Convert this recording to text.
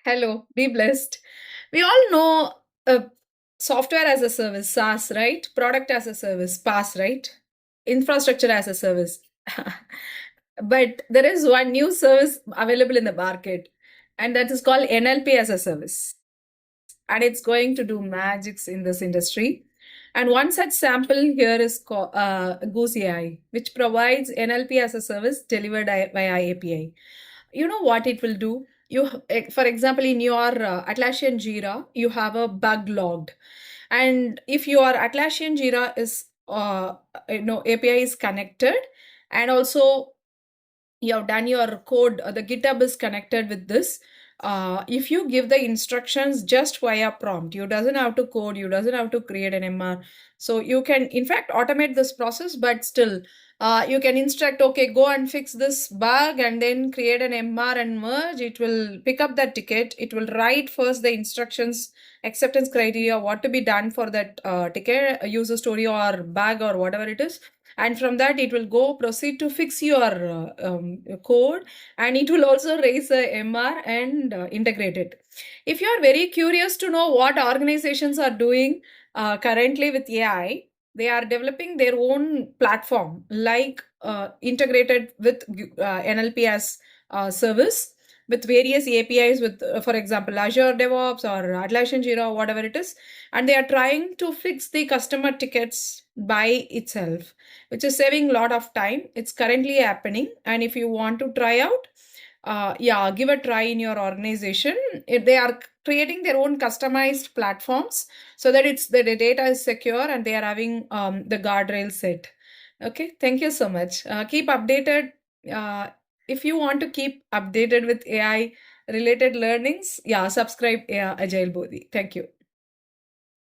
Hello, be blessed. We all know software as a service, SaaS, right? Product as a service, PaaS, right? Infrastructure as a service. But there is one new service available in the market, and that is called NLP as a service. And it's going to do magics in this industry. And one such sample here is called Goose AI, which provides NLP as a service delivered via API. You know what it will do? For example, in your Atlassian Jira, you have a bug logged, and if your Atlassian Jira is API is connected, and also you have done your code, the GitHub is connected with this. If you give the instructions just via prompt, you doesn't have to code, you doesn't have to create an MR. So you can in fact automate this process, but still you can instruct, okay, go and fix this bug and then create an MR and merge. It will pick up that ticket. It will write first the instructions, acceptance criteria, what to be done for that ticket, user story or bug or whatever it is, and from that it will go proceed to fix your code, and it will also raise a MR and integrate it. If you are very curious to know what organizations are doing currently with AI, they are developing their own platform, like integrated with NLP as service with various APIs, with for example Azure DevOps or Atlassian Jira, whatever it is, and they are trying to fix the customer tickets by itself, which is saving a lot of time. It's currently happening, and if you want to try out, yeah, give a try in your organization. If they are creating their own customized platforms so that the data is secure and they are having the guardrail set. Okay, thank you so much. Keep updated. Uh, if you want to keep updated with AI related learnings, yeah, subscribe Agile Bodhi. Thank you.